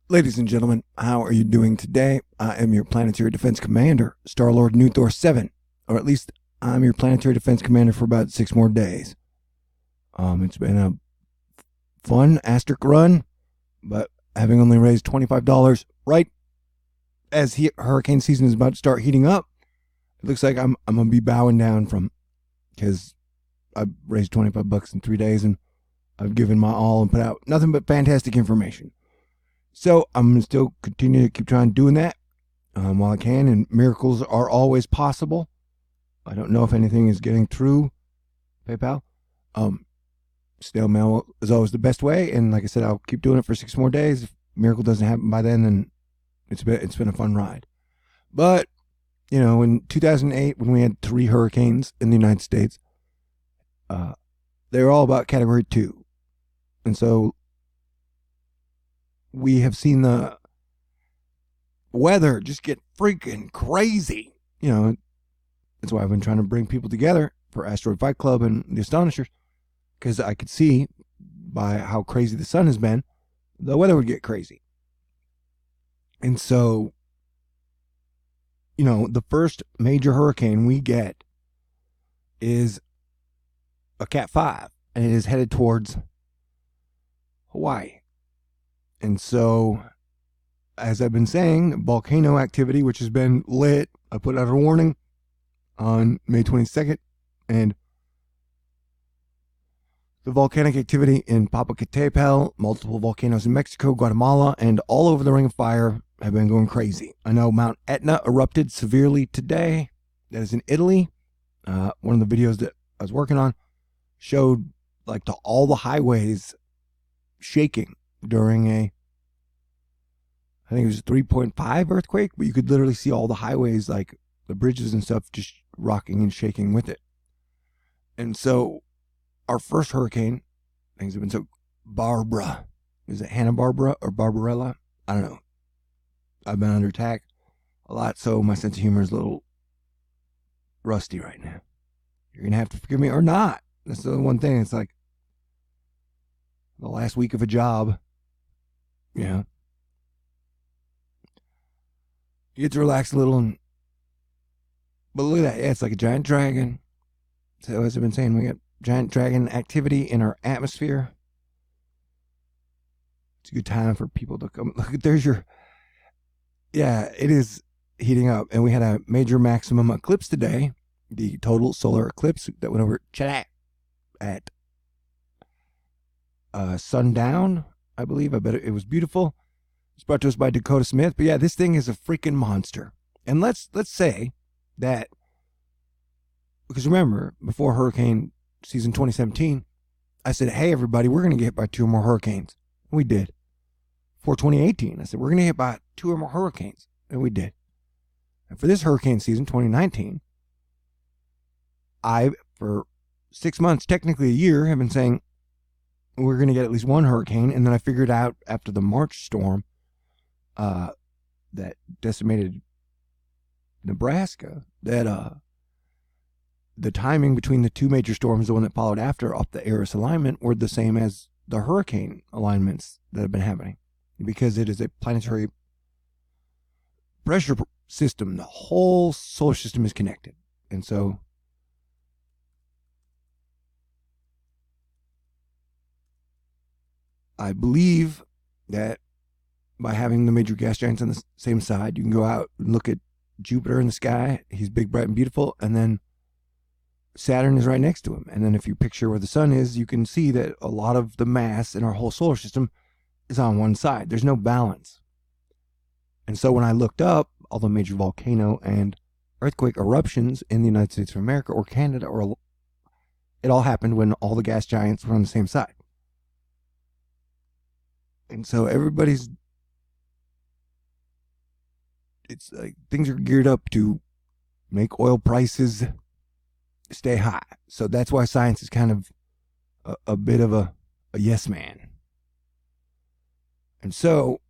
Ladies and gentlemen, how are you doing today? I am your Planetary Defense Commander, Star-Lord Nuthor 7, or at least I'm your Planetary Defense Commander for about 6 more days. It's been a fun asterisk run, but having only raised $25 right as hurricane season is about to start heating up, it looks like I'm gonna be bowing down from because I've raised $25 in 3 days and I've given my all and put out nothing but fantastic information. So I'm going to still continue to keep trying doing that while I can, and miracles are always possible. I don't know if anything is getting through PayPal. Snail mail is always the best way, and like I said, I'll keep doing it for 6 more days. If a miracle doesn't happen by then it's been a fun ride. But you know, in 2008, when we had 3 hurricanes in the United States, they were all about Category 2, and so we have seen the weather just get freaking crazy. You know, that's why I've been trying to bring people together for Asteroid Fight Club and the Astonishers, because I could see by how crazy the sun has been, the weather would get crazy. And so, you know, the first major hurricane we get is a Cat 5, and it is headed towards Hawaii. And so, as I've been saying, volcano activity, which has been lit, I put out a warning on May 22nd, and the volcanic activity in Popocatépetl, multiple volcanoes in Mexico, Guatemala, and all over the Ring of Fire have been going crazy. I know Mount Etna erupted severely today. That is in Italy. One of the videos that I was working on showed like all the highways shaking during I think it was a 3.5 earthquake, but you could literally see all the highways, like the bridges and stuff, just rocking and shaking with it. And so our first hurricane, things have been so Barbara. Is it Hanna-Barbera or Barbarella? I don't know. I've been under attack a lot, so my sense of humor is a little rusty right now. You're going to have to forgive me or not. That's the one thing. It's like the last week of a job. Yeah. You get to relax a little, but look at that. Yeah, it's like a giant dragon. So as I've been saying, we got giant dragon activity in our atmosphere. It's a good time for people to come. Look, there's your. Yeah, it is heating up, and we had a major maximum eclipse today. The total solar eclipse that went over at sundown, I believe. I bet it was beautiful. It's brought to us by Dakota Smith. But yeah, this thing is a freaking monster. And let's say that, because remember, before hurricane season 2017, I said, hey, everybody, we're going to get hit by 2 or more hurricanes. And we did. For 2018, I said, we're going to get hit by 2 or more hurricanes. And we did. And for this hurricane season, 2019, for 6 months, technically a year, have been saying we're going to get at least 1 hurricane. And then I figured out after the March storm that decimated Nebraska, that the timing between the 2 major storms, the one that followed after off the Eris alignment, were the same as the hurricane alignments that have been happening, because it is a planetary pressure system. The whole solar system is connected. And so I believe that by having the major gas giants on the same side, you can go out and look at Jupiter in the sky. He's big, bright, and beautiful. And then Saturn is right next to him. And then if you picture where the sun is, you can see that a lot of the mass in our whole solar system is on one side. There's no balance. And so when I looked up all the major volcano and earthquake eruptions in the United States of America or Canada, it all happened when all the gas giants were on the same side. And so it's like things are geared up to make oil prices stay high. So that's why science is kind of a bit of a yes man. And so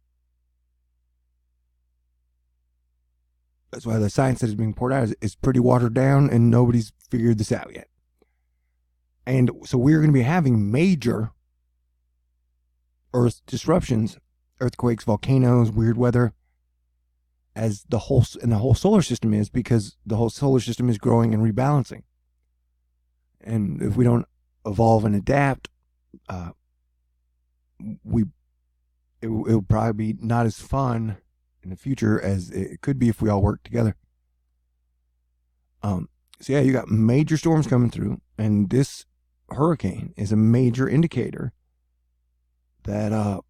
that's why the science that is being poured out is pretty watered down, and nobody's figured this out yet. And so we're going to be having major Earth disruptions earthquakes, volcanoes, weird weather, as the whole solar system is, because the whole solar system is growing and rebalancing. And if we don't evolve and adapt, it'll probably be not as fun in the future as it could be if we all work together. So yeah, you got major storms coming through, and this hurricane is a major indicator that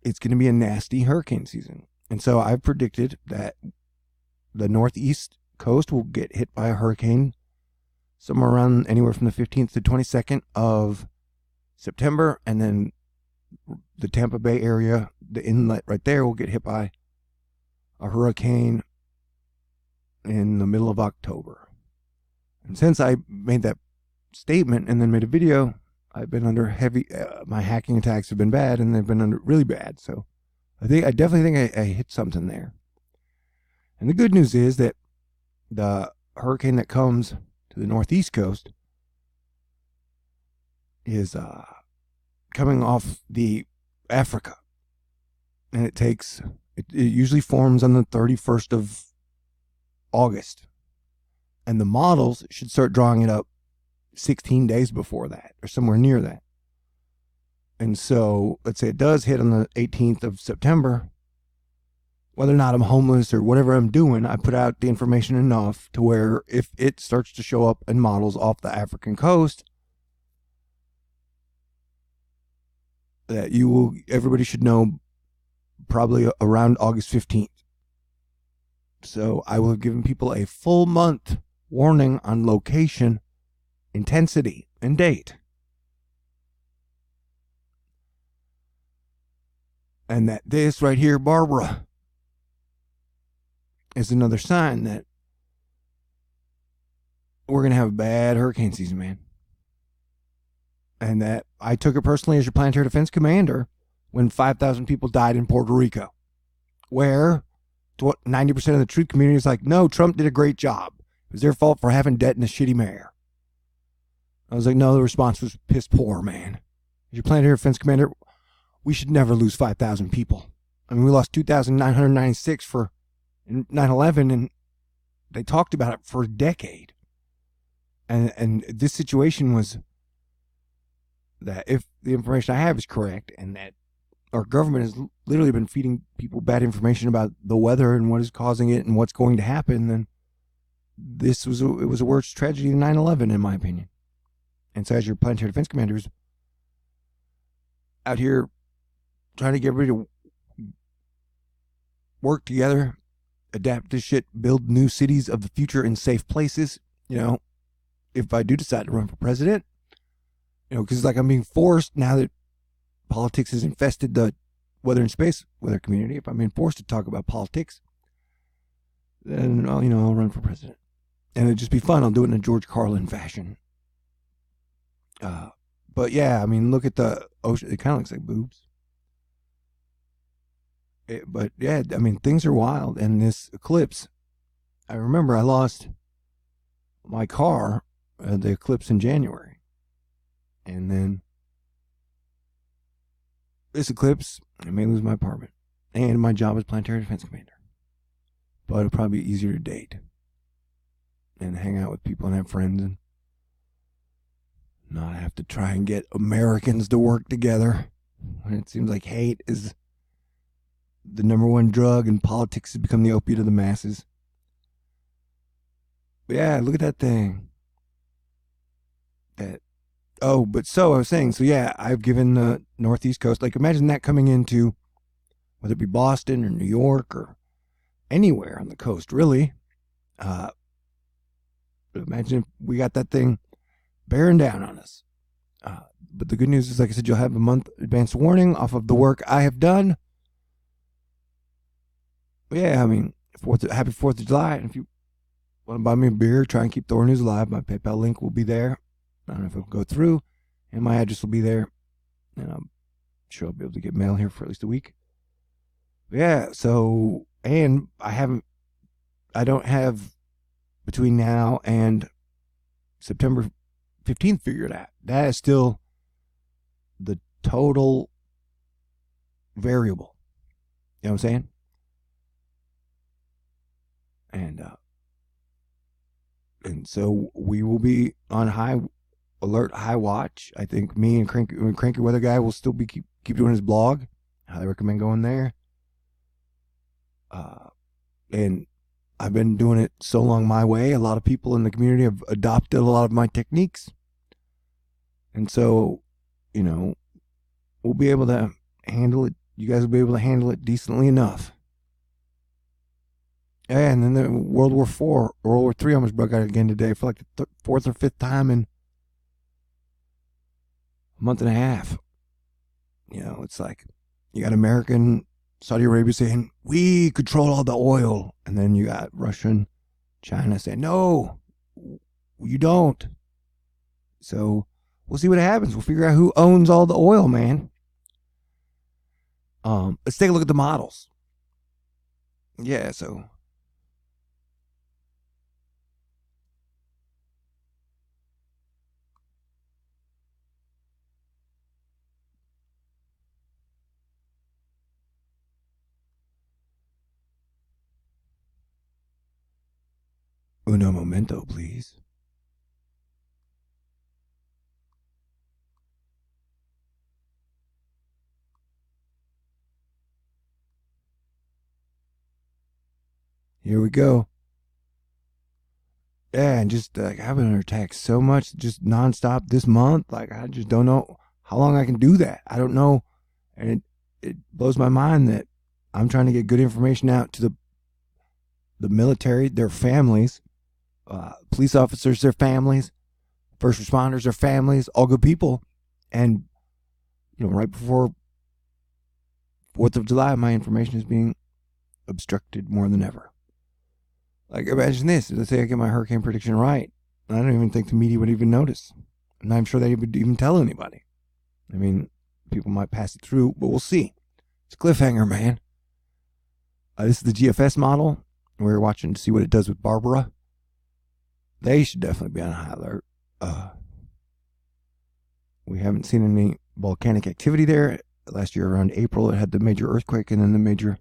it's going to be a nasty hurricane season. And so I've predicted that the northeast coast will get hit by a hurricane somewhere around anywhere from the 15th to 22nd of September, and then the Tampa Bay area, the inlet right there, will get hit by a hurricane in the middle of October. And since I made that statement and then made a video, I've been under heavy, my hacking attacks have been bad, and they've been under really bad. So I definitely think I hit something there. And the good news is that the hurricane that comes to the northeast coast is coming off the Africa, and it usually forms on the 31st of August, and the models should start drawing it up 16 days before that, or somewhere near that. And so let's say it does hit on the 18th of September. Whether or not I'm homeless or whatever I'm doing, I put out the information enough to where if it starts to show up in models off the African coast, that everybody should know probably around August 15th. So I will have given people a full month warning on location, intensity, and date. And that this right here, Barbara, is another sign that we're going to have a bad hurricane season, man. And that I took it personally as your planetary defense commander when 5,000 people died in Puerto Rico, where 90% of the truth community is like, no, Trump did a great job. It was their fault for having debt and a shitty mayor. I was like, no, the response was piss poor, man. As your planetary defense commander, we should never lose 5,000 people. I mean, we lost 2,996 for 9/11, and they talked about it for a decade. And this situation was that if the information I have is correct, and that our government has literally been feeding people bad information about the weather and what is causing it and what's going to happen, then it was a worse tragedy than 9/11, in my opinion. And so as your planetary defense commanders out here trying to get everybody to work together, adapt this shit, build new cities of the future in safe places, if I do decide to run for president, because like I'm being forced now that politics has infested the weather and space weather community. If I'm being forced to talk about politics, then I'll run for president, and it'd just be fun. I'll do it in a George Carlin fashion. But yeah, I mean, look at the ocean. It kind of looks like boobs. But yeah, I mean, things are wild. And this eclipse, I remember I lost my car, the eclipse in January. And then this eclipse, I may lose my apartment and my job as planetary defense commander. But it'll probably be easier to date and hang out with people and have friends and not have to try and get Americans to work together when it seems like hate is the number one drug and politics has become the opiate of the masses. But yeah, look at that thing. I was saying, so yeah, I've given the Northeast coast, like imagine that coming into, whether it be Boston or New York or anywhere on the coast, really. Imagine if we got that thing bearing down on us. But the good news is, like I said, you'll have a month advance warning off of the work I have done. But yeah, I mean, happy 4th of July. And if you want to buy me a beer, try and keep Thor News alive, my PayPal link will be there. I don't know if it'll go through, and my address will be there. And I'm sure I'll be able to get mail here for at least a week. But yeah, so, and I don't have between now and September 15th figured out. That is still the total variable. You know what I'm saying? And so we will be on high alert, high watch. I think me and Cranky Weather Guy will still be keep doing his blog. Highly recommend going there. And I've been doing it so long my way. A lot of people in the community have adopted a lot of my techniques. And so, you know, we'll be able to handle it. You guys will be able to handle it decently enough. And then the World War IV, World War III almost broke out again today for like the fourth or fifth time in a month and a half. You know, it's like you got American, Saudi Arabia saying, we control all the oil. And then you got Russian, China saying, no, you don't. So we'll see what happens. We'll figure out who owns all the oil, man. Let's take a look at the models. Yeah, so uno momento, please. Here we go. Yeah, and just like I've been under attack so much, just nonstop this month. Like I just don't know how long I can do that. I don't know, and it blows my mind that I'm trying to get good information out to the military, their families, police officers, their families, first responders, their families, all good people, and you know, right before 4th of July, my information is being obstructed more than ever. Like, imagine this. Let's say I get my hurricane prediction right. I don't even think the media would even notice. And I'm sure they would even tell anybody. I mean, people might pass it through, but we'll see. It's a cliffhanger, man. This is the GFS model. We're watching to see what it does with Barbara. They should definitely be on high alert. We haven't seen any volcanic activity there. Last year around April, it had the major earthquake and then the major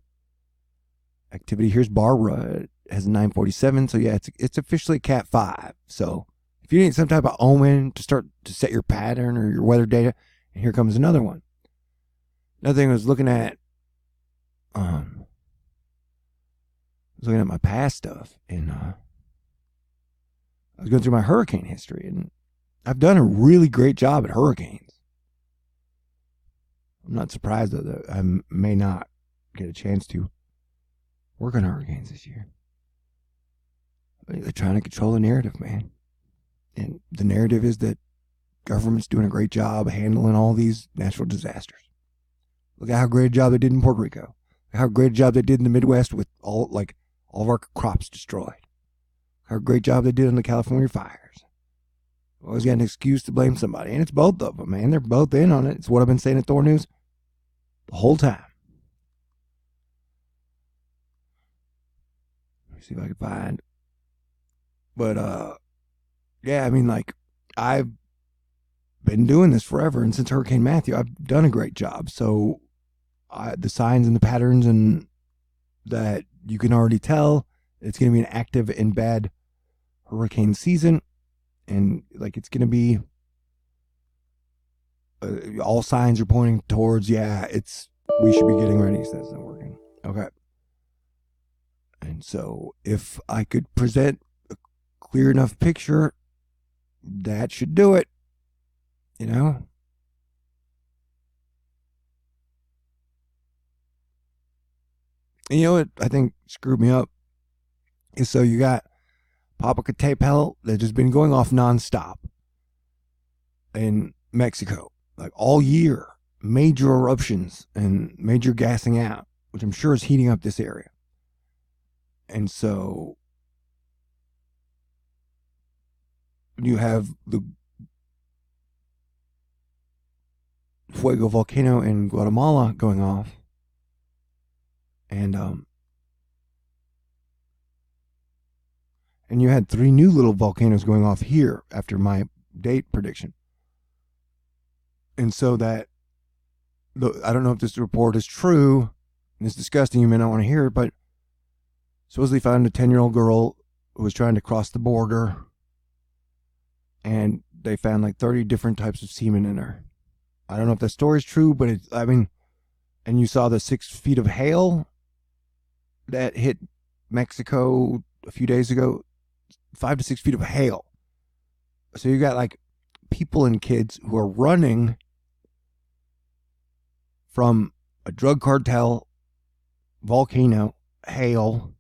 activity. Here's Barbara. It has a 947, so yeah, it's officially Cat 5. So if you need some type of omen to start to set your pattern or your weather data, and here comes another one. Another thing I was looking at, my past stuff, and I was going through my hurricane history, and I've done a really great job at hurricanes. I'm not surprised though that I may not get a chance to work on hurricanes this year. They're trying to control the narrative, man. And the narrative is that government's doing a great job handling all these natural disasters. Look at how great a job they did in Puerto Rico. Look how great a job they did in the Midwest with all of our crops destroyed. How great job they did in the California fires. Always got an excuse to blame somebody. And it's both of them, man. They're both in on it. It's what I've been saying at Thor News the whole time. Let me see if I can find. But, yeah, I mean, like, I've been doing this forever. And since Hurricane Matthew, I've done a great job. So, the signs and the patterns and that you can already tell it's going to be an active and bad hurricane season. And, like, it's going to be, all signs are pointing towards, we should be getting ready. So that's not working. Okay. And so if I could present a clear enough picture, that should do it. You know? And you know what I think screwed me up is so you got Popocatépetl that has been going off nonstop in Mexico, like all year, major eruptions and major gassing out, which I'm sure is heating up this area. And so you have the Fuego volcano in Guatemala going off. And you had 3 new little volcanoes going off here after my date prediction. And so that I don't know if this report is true. It's disgusting. You may not want to hear it, but supposedly found a 10-year-old girl who was trying to cross the border, and they found like 30 different types of semen in her. I don't know if that story is true, but and you saw the 6 feet of hail that hit Mexico a few days ago. 5 to 6 feet of hail. So you got like people and kids who are running from a drug cartel, volcano, hail.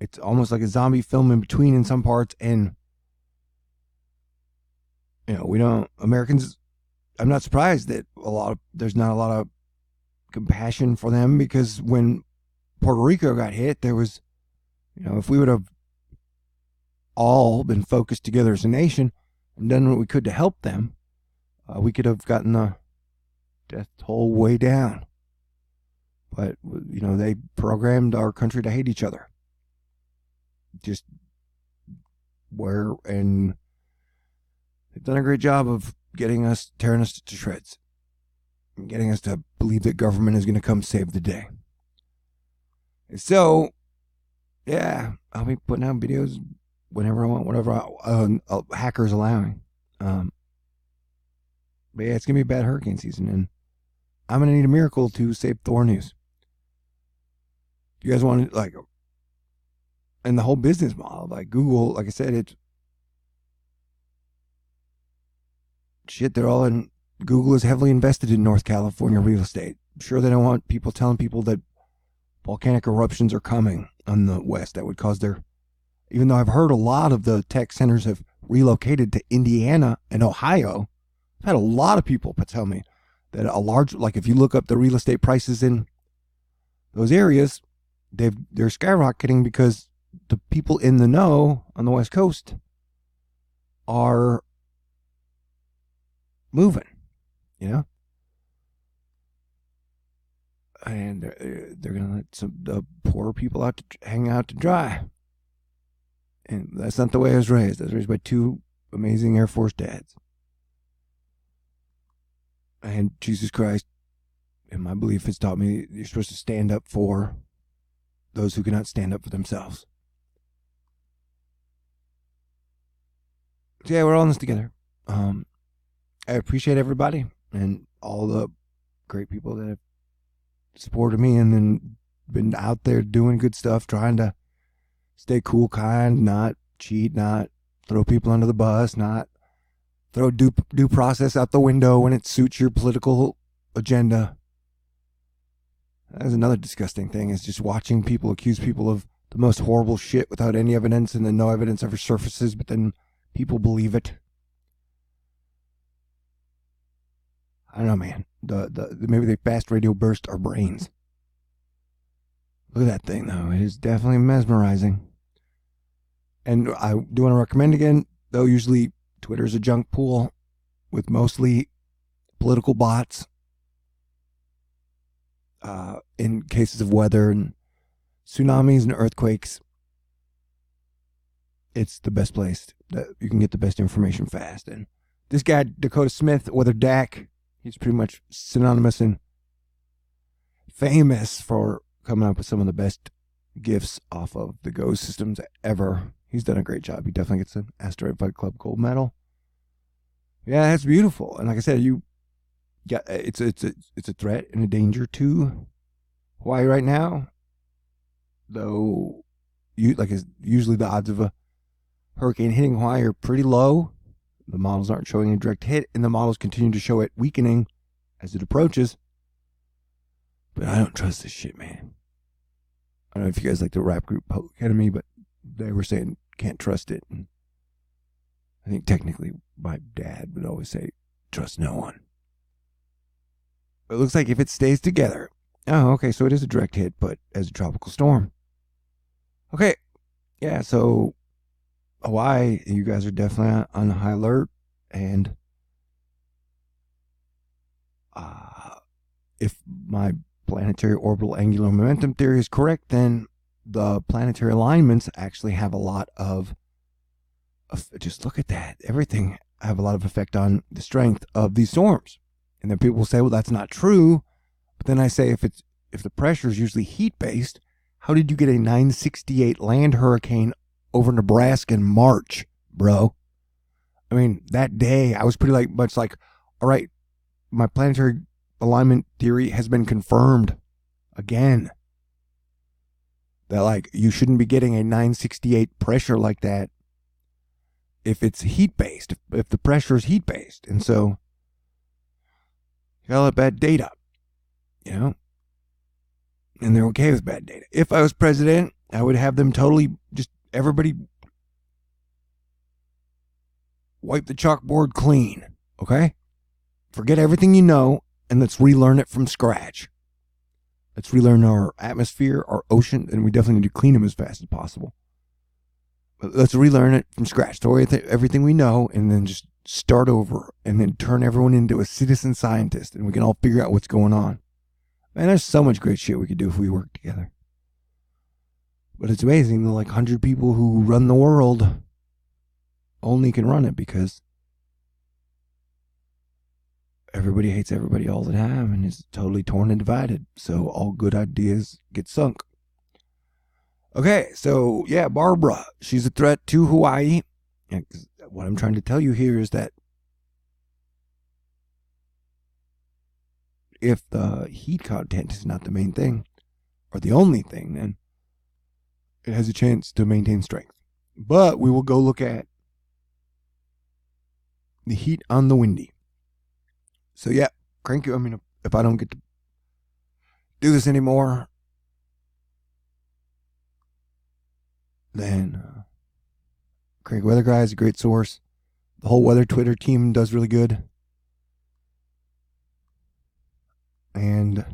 It's almost like a zombie film in between in some parts. And, Americans, I'm not surprised that there's not a lot of compassion for them, because when Puerto Rico got hit, there was, if we would have all been focused together as a nation and done what we could to help them, we could have gotten the death toll way down. But, they programmed our country to hate each other. And they've done a great job of tearing us to shreds, and getting us to believe that government is going to come save the day. So, yeah, I'll be putting out videos whenever I want, whatever hackers allowing. But yeah, it's going to be a bad hurricane season, and I'm going to need a miracle to save Thor News. You guys want to, and the whole business model, like Google, like I said, they're all in, Google is heavily invested in North California real estate. I'm sure they don't want people telling people that volcanic eruptions are coming on the west. That would cause even though I've heard a lot of the tech centers have relocated to Indiana and Ohio, I've had a lot of people tell me that if you look up the real estate prices in those areas, they're skyrocketing because the people in the know on the West Coast are moving, and they're going to let the poorer people hang out to dry. And that's not the way I was raised. I was raised by 2 amazing Air Force dads. And Jesus Christ, in my belief, has taught me you're supposed to stand up for those who cannot stand up for themselves. So yeah, we're all in this together. I appreciate everybody and all the great people that have supported me and then been out there doing good stuff, trying to stay cool, kind, not cheat, not throw people under the bus, not throw due process out the window when it suits your political agenda. That's another disgusting thing, is just watching people accuse people of the most horrible shit without any evidence, and then no evidence ever surfaces, but then people believe it. I don't know, man. Maybe they fast radio burst our brains. Look at that thing, though. It is definitely mesmerizing. And I do want to recommend again, though usually Twitter's a junk pool with mostly political bots. In cases of weather and tsunamis and earthquakes, it's the best place that you can get the best information fast. And this guy, Dakota Smith, Weather Dak, he's pretty much synonymous and famous for coming up with some of the best gifts off of the Go systems ever. He's done a great job. He definitely gets an Asteroid Fight Club gold medal. Yeah, that's beautiful. And like I said, it's a threat and a danger to Hawaii right now. Though, usually the odds of a hurricane hitting Hawaii are pretty low. The models aren't showing a direct hit, and the models continue to show it weakening as it approaches. But I don't trust this shit, man. I don't know if you guys like the rap group Public Enemy, but they were saying can't trust it. And I think technically my dad would always say trust no one. But it looks like if it stays together. Oh, okay, so it is a direct hit, but as a tropical storm. Okay, yeah, so Hawaii, you guys are definitely on high alert, and if my planetary orbital angular momentum theory is correct, then the planetary alignments actually have a lot of just look at that. Everything have a lot of effect on the strength of these storms. And then people will say, well, that's not true. But then I say, if the pressure is usually heat-based, how did you get a 968 land hurricane over Nebraska in March, bro? I mean, that day, I was pretty much like, all right, my planetary alignment theory has been confirmed again. That, like, you shouldn't be getting a 968 pressure like that if it's heat-based, if the pressure is heat-based. And so, you gotta let bad data, you know? And they're okay with bad data. If I was president, I would have them totally, just everybody wipe the chalkboard clean, okay? Forget everything you know, and let's relearn it from scratch. Let's relearn our atmosphere, our ocean, and we definitely need to clean them as fast as possible. But let's relearn it from scratch. Throw everything we know, and then just start over, and then turn everyone into a citizen scientist, and we can all figure out what's going on. Man, there's so much great shit we could do if we work together. But it's amazing, the 100 people who run the world only can run it because everybody hates everybody all the time and is totally torn and divided. So all good ideas get sunk. Okay, so yeah, Barbara, she's a threat to Hawaii. And what I'm trying to tell you here is that if the heat content is not the main thing, or the only thing, then it has a chance to maintain strength. But we will go look at the heat on the windy. So yeah, cranky. I mean, if I don't get to do this anymore, then Cranky Weather Guy is a great source. The whole weather Twitter team does really good. And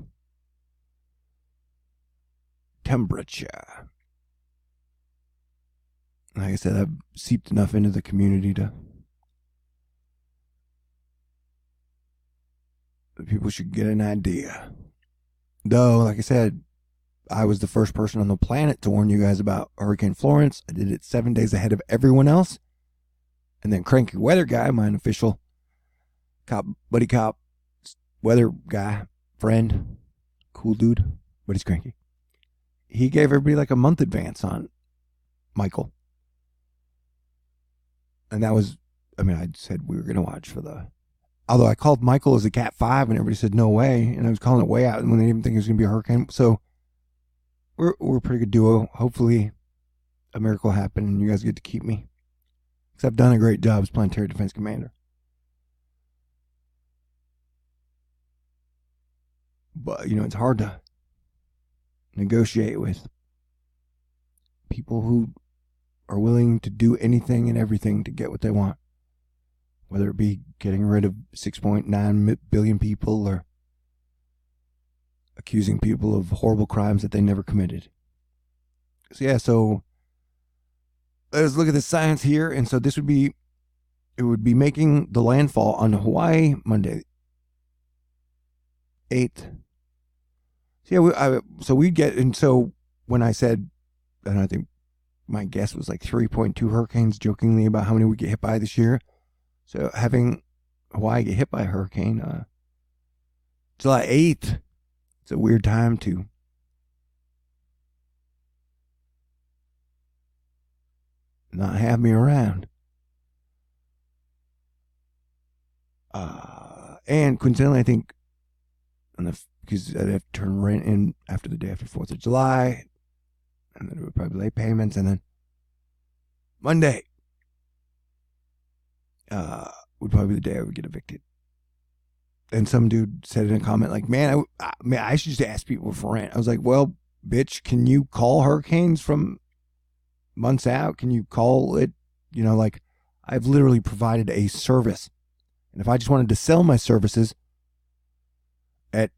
temperature. Like I said, I've seeped enough into the community to people should get an idea. Though, like I said, I was the first person on the planet to warn you guys about Hurricane Florence. I did it 7 days ahead of everyone else. And then Cranky Weather Guy, my unofficial buddy cop, weather guy, friend, cool dude, but he's cranky. He gave everybody a month advance on Michael. And that was, I said we were going to watch for the... Although I called Michael as a Cat 5 and everybody said no way. And I was calling it way out when they didn't think it was going to be a hurricane. So we're a pretty good duo. Hopefully a miracle happened and you guys get to keep me. Because I've done a great job as Planetary Defense Commander. But, it's hard to negotiate with people who are willing to do anything and everything to get what they want. Whether it be getting rid of 6.9 billion people or accusing people of horrible crimes that they never committed. So yeah, let's look at the science here. And so it would be making the landfall on Hawaii Monday 8th. So yeah, so when I said, and I think my guess was 3.2 hurricanes, jokingly about how many we get hit by this year. So having Hawaii get hit by a hurricane, July 8th, it's a weird time to not have me around. And coincidentally, I think, because I'd have to turn rent in after the day after 4th of July, and then it would probably late payments, and then Monday would probably be the day I would get evicted. And some dude said in a comment man, I should just ask people for rent. I was like, well, bitch, can you call hurricanes from months out? Can you call it, I've literally provided a service. And if I just wanted to sell my services at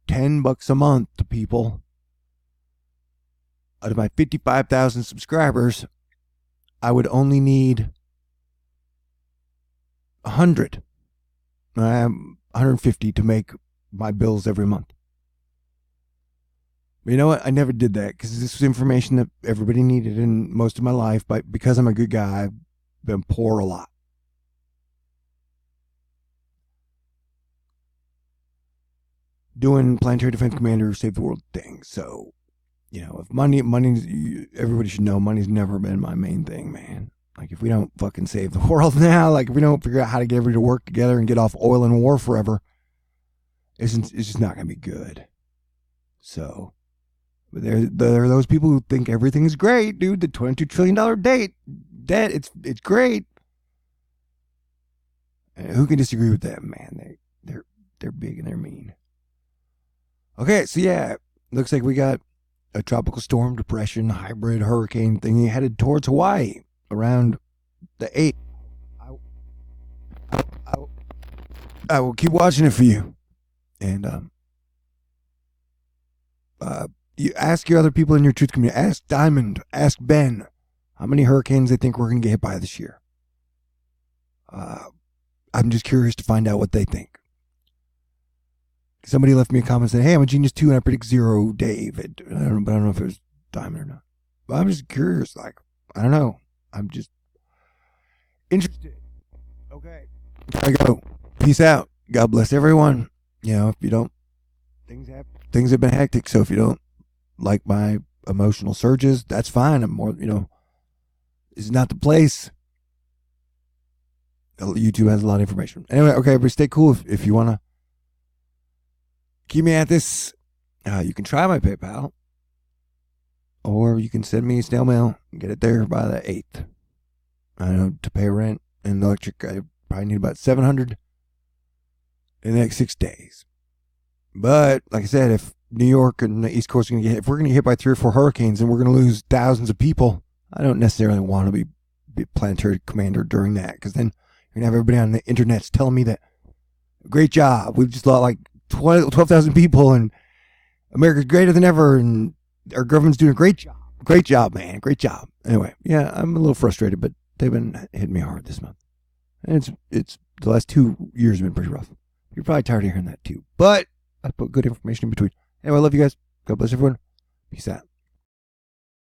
$10 a month to people, out of my 55,000 subscribers, I would only need 150 to make my bills every month. But you know what? I never did that because this was information that everybody needed in most of my life. But because I'm a good guy, I've been poor a lot. doing Planetary Defense Commander Save the World thing. So, you know, if everybody should know money's never been my main thing, man. Like, if we don't fucking save the world now, like, if we don't figure out how to get everybody to work together and get off oil and war forever, it's just not going to be good. So, but there are those people who think everything's great, dude. The $22 trillion debt, it's great. Who can disagree with that, man? They're big and they're mean. Okay, so yeah, looks like we got a tropical storm, depression, hybrid hurricane thingy headed towards Hawaii around the 8th. I will keep watching it for you. And you ask your other people in your truth community. Ask Diamond. Ask Ben. How many hurricanes they think we're going to get hit by this year. I'm just curious to find out what they think. Somebody left me a comment saying, hey, I'm a genius too, and I predict 0, David. I don't know if it was Diamond or not. But I'm just curious. Like, I don't know. I'm just interested. Okay. Gotta go. Peace out. God bless everyone. You know, if you don't, things have been hectic. So if you don't like my emotional surges, that's fine. I'm more, you know, this is not the place. YouTube has a lot of information. Anyway, okay, but stay cool if you want to keep me at this. You can try my PayPal, or you can send me snail mail and get it there by the 8th. I know to pay rent and electric, I probably need about $700 in the next 6 days. But like I said, if New York and the East Coast are going to get hit, if we're going to get hit by 3 or 4 hurricanes and we're going to lose thousands of people, I don't necessarily want to be planetary commander during that, because then you're going to have everybody on the internet telling me that, great job, we've just lost like 12,000 people and America's greater than ever and our government's doing a great job. Great job, man. Great job. Anyway, yeah, I'm a little frustrated, but they've been hitting me hard this month. And it's the last 2 years have been pretty rough. You're probably tired of hearing that too. But I put good information in between. Anyway, I love you guys. God bless everyone. Peace out.